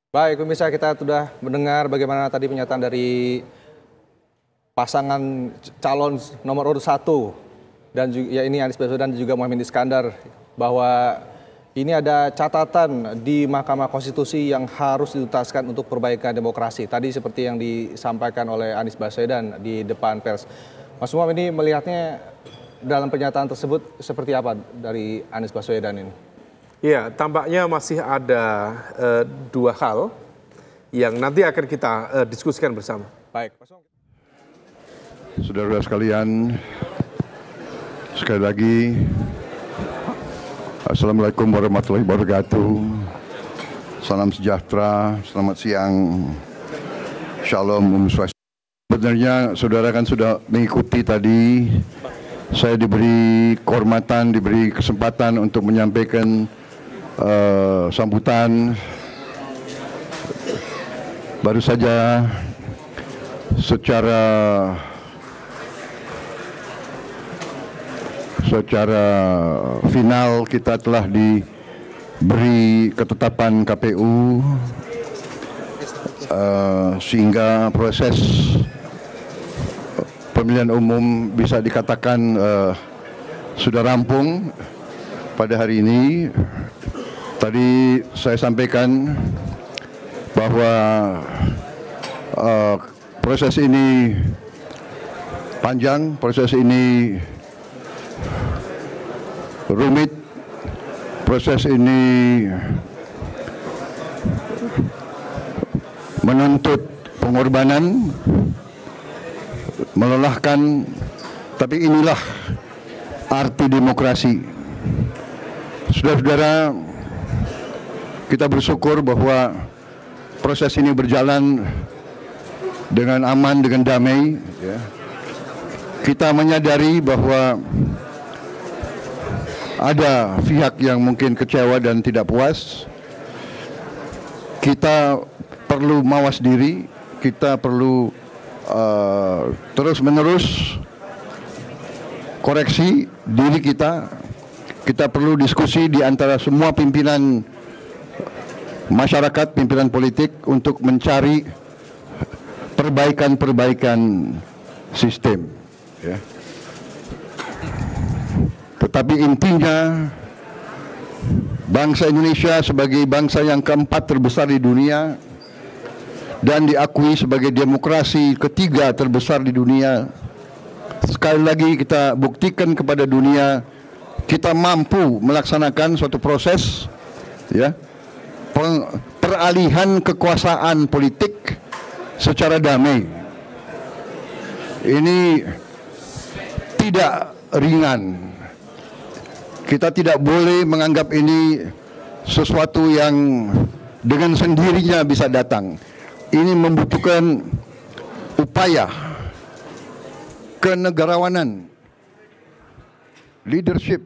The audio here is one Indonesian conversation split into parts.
Baik, pemirsa, kita sudah mendengar bagaimana tadi pernyataan dari pasangan calon nomor urut 1 dan juga ya ini Anies Baswedan dan juga Muhaimin Iskandar, bahwa ini ada catatan di Mahkamah Konstitusi yang harus dituntaskan untuk perbaikan demokrasi. Tadi seperti yang disampaikan oleh Anies Baswedan di depan pers. Mas Umam, ini melihatnya dalam pernyataan tersebut seperti apa dari Anies Baswedan ini? Ya, tampaknya masih ada dua hal yang nanti akan kita diskusikan bersama. Baik, saudara-saudara sekalian, sekali lagi Assalamualaikum warahmatullahi wabarakatuh. Salam sejahtera, selamat siang, Shalom, Om Swastiastu. Sebenarnya saudara kan sudah mengikuti tadi, saya diberi kehormatan, diberi kesempatan untuk menyampaikan sambutan. Baru saja secara final kita telah diberi ketetapan KPU sehingga proses pemilihan umum bisa dikatakan sudah rampung pada hari ini. Tadi saya sampaikan bahwa proses ini panjang, proses ini rumit, proses ini menuntut pengorbanan, melelahkan, tapi inilah arti demokrasi. Saudara-saudara, kita bersyukur bahwa proses ini berjalan dengan aman, dengan damai. Kita menyadari bahwa ada pihak yang mungkin kecewa dan tidak puas. Kita perlu mawas diri, kita perlu terus-menerus koreksi diri kita. Kita perlu diskusi di antara semua pimpinan masyarakat, pimpinan politik untuk mencari perbaikan-perbaikan sistem. Tetapi intinya, bangsa Indonesia sebagai bangsa yang keempat terbesar di dunia dan diakui sebagai demokrasi ketiga terbesar di dunia, sekali lagi kita buktikan kepada dunia kita mampu melaksanakan suatu proses, peralihan kekuasaan politik secara damai. Ini tidak ringan. Kita tidak boleh menganggap ini sesuatu yang dengan sendirinya bisa datang. Ini membutuhkan upaya kenegarawanan, leadership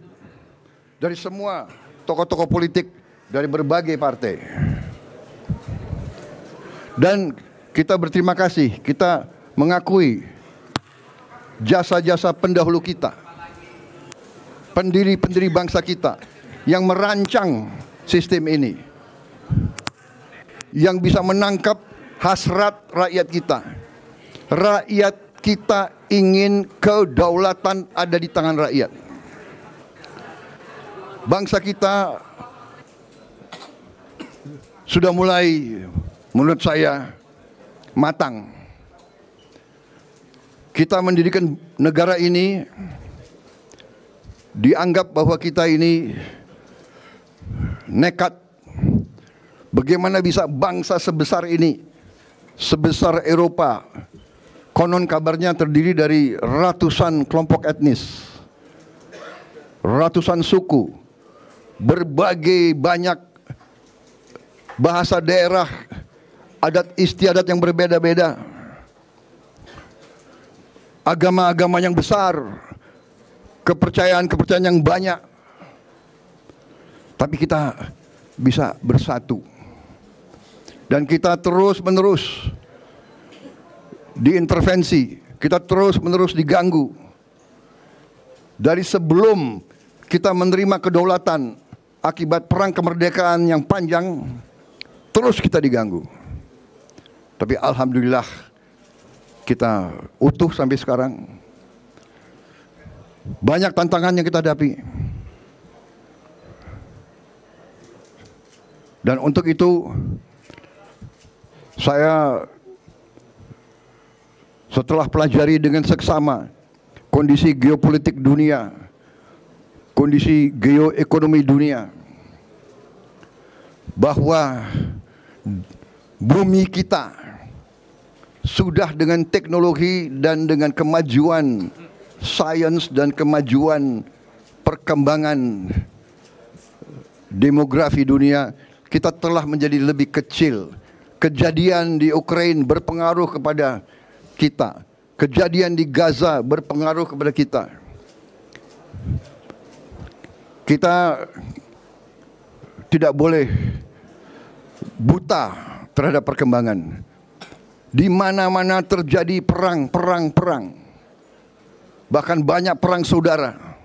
dari semua tokoh-tokoh politik dari berbagai partai. Dan kita berterima kasih, kita mengakui jasa-jasa pendahulu kita, pendiri-pendiri bangsa kita yang merancang sistem ini, yang bisa menangkap hasrat rakyat kita. Rakyat kita ingin kedaulatan ada di tangan rakyat. Bangsa kita sudah mulai, menurut saya, matang. Kita mendirikan negara ini, dianggap bahwa kita ini nekat. Bagaimana bisa bangsa sebesar ini, sebesar Eropa, konon kabarnya terdiri dari ratusan kelompok etnis, ratusan suku, berbagai banyak bahasa daerah, adat istiadat yang berbeda-beda, agama-agama yang besar, kepercayaan-kepercayaan yang banyak. Tapi kita bisa bersatu. Dan kita terus-menerus diintervensi, kita terus-menerus diganggu. Dari sebelum kita menerima kedaulatan akibat perang kemerdekaan yang panjang, terus kita diganggu. Tapi alhamdulillah kita utuh sampai sekarang. Banyak tantangan yang kita hadapi. Dan untuk itu saya setelah pelajari dengan seksama kondisi geopolitik dunia, kondisi geoekonomi dunia, bahwa bumi kita sudah dengan teknologi dan dengan kemajuan sains dan kemajuan perkembangan demografi dunia, kita telah menjadi lebih kecil. Kejadian di Ukraina berpengaruh kepada kita. Kejadian di Gaza berpengaruh kepada kita. Kita tidak boleh buta terhadap perkembangan. Di mana-mana terjadi perang. Bahkan banyak perang saudara.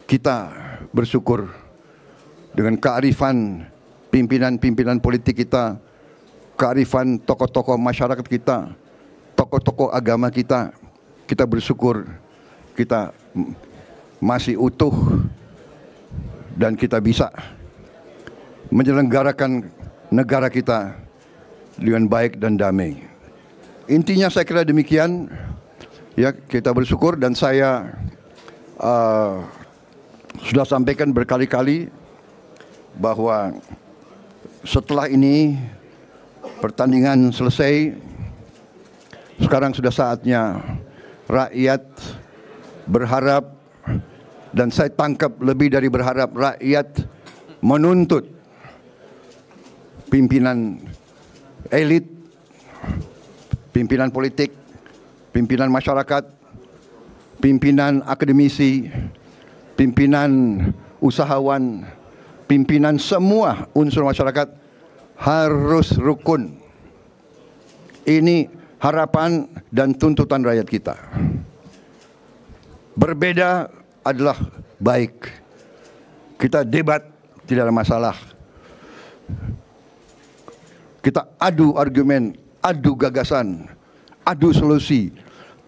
Kita bersyukur dengan kearifan pimpinan-pimpinan politik kita, kearifan tokoh-tokoh masyarakat kita, tokoh-tokoh agama kita, kita bersyukur kita masih utuh dan kita bisa menyelenggarakan negara kita dengan baik dan damai. Intinya saya kira demikian. Ya, kita bersyukur dan saya sudah sampaikan berkali-kali bahwa setelah ini pertandingan selesai, sekarang sudah saatnya rakyat berharap, dan saya tangkap lebih dari berharap, rakyat menuntut pimpinan elit, pimpinan politik, pimpinan masyarakat, pimpinan akademisi, pimpinan usahawan, pimpinan semua unsur masyarakat harus rukun. Ini harapan dan tuntutan rakyat kita. Berbeda adalah baik. Kita debat, tidak ada masalah. Kita adu argumen, adu gagasan, adu solusi.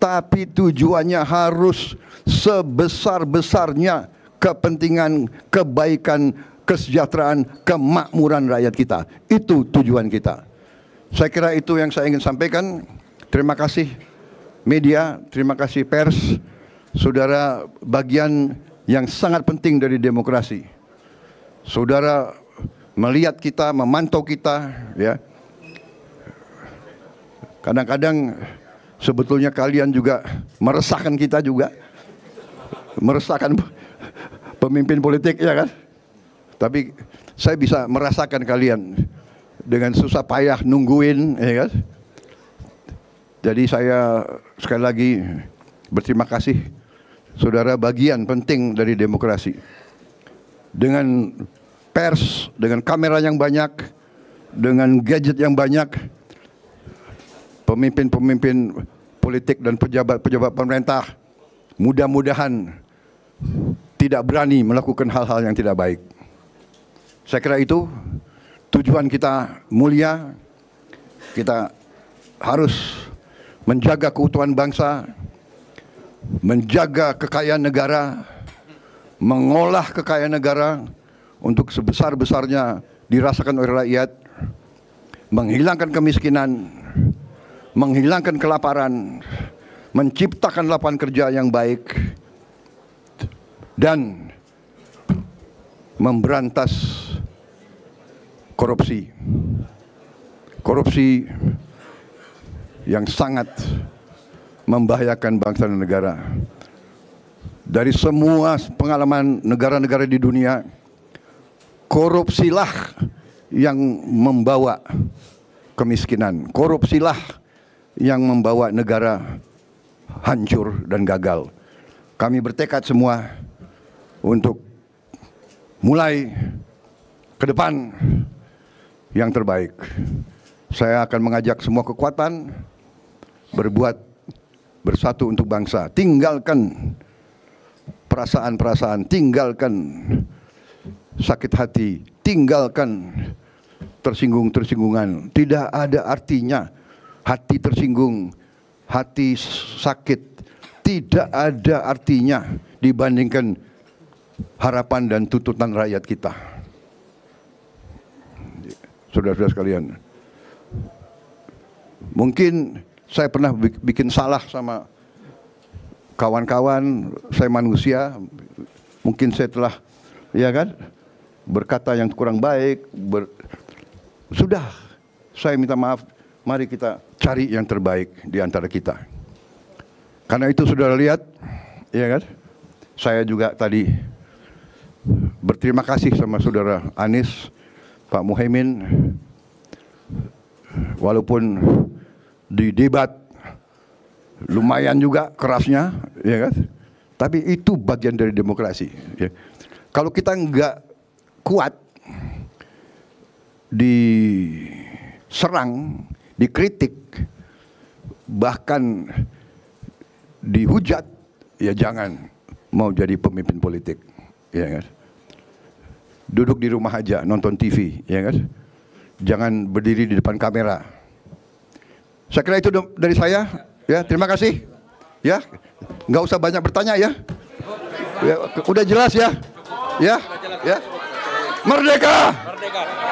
Tapi tujuannya harus sebesar-besarnya kepentingan, kebaikan, kesejahteraan, kemakmuran rakyat kita. Itu tujuan kita. Saya kira itu yang saya ingin sampaikan. Terima kasih media, terima kasih pers, saudara, bagian yang sangat penting dari demokrasi. Saudara melihat kita, memantau kita, ya. Kadang-kadang sebetulnya kalian juga meresahkan kita juga, meresahkan pemimpin politik, ya kan? Tapi saya bisa merasakan kalian dengan susah payah nungguin, ya kan? Jadi saya sekali lagi berterima kasih, saudara, bagian penting dari demokrasi. Dengan pers, dengan kamera yang banyak, dengan gadget yang banyak, pemimpin-pemimpin politik dan pejabat-pejabat pemerintah mudah-mudahan tidak berani melakukan hal-hal yang tidak baik. Saya kira itu tujuan kita mulia. Kita harus menjaga keutuhan bangsa, menjaga kekayaan negara, mengolah kekayaan negara untuk sebesar-besarnya dirasakan oleh rakyat, menghilangkan kemiskinan, menghilangkan kelaparan, menciptakan lapangan kerja yang baik, dan memberantas korupsi. Korupsi yang sangat membahayakan bangsa dan negara. Dari semua pengalaman negara-negara di dunia, korupsilah yang membawa kemiskinan. Korupsilah yang membawa negara hancur dan gagal. Kami bertekad semua untuk mulai ke depan yang terbaik. Saya akan mengajak semua kekuatan berbuat bersatu untuk bangsa. Tinggalkan perasaan-perasaan, tinggalkan sakit hati, tinggalkan tersinggung-tersinggungan. Tidak ada artinya hati tersinggung, hati sakit. Tidak ada artinya dibandingkan harapan dan tuntutan rakyat kita. Saudara-saudara sekalian, mungkin saya pernah bikin salah sama kawan-kawan, saya manusia, mungkin saya telah, ya kan, berkata yang kurang baik, sudah, saya minta maaf, mari kita cari yang terbaik di antara kita. Karena itu saudara lihat, ya kan, saya juga tadi berterima kasih sama saudara Anies, Pak Muhaimin, walaupun di debat lumayan juga kerasnya, ya kan, tapi itu bagian dari demokrasi. Ya. Kalau kita nggak kuat diserang, dikritik, bahkan dihujat, ya jangan mau jadi pemimpin politik, ya kan. Duduk di rumah aja, nonton TV, ya kan. Jangan berdiri di depan kamera. Saya kira itu dari saya, ya. Terima kasih, ya. Nggak usah banyak bertanya, ya. Ya udah jelas ya, ya, ya. Merdeka! Merdeka!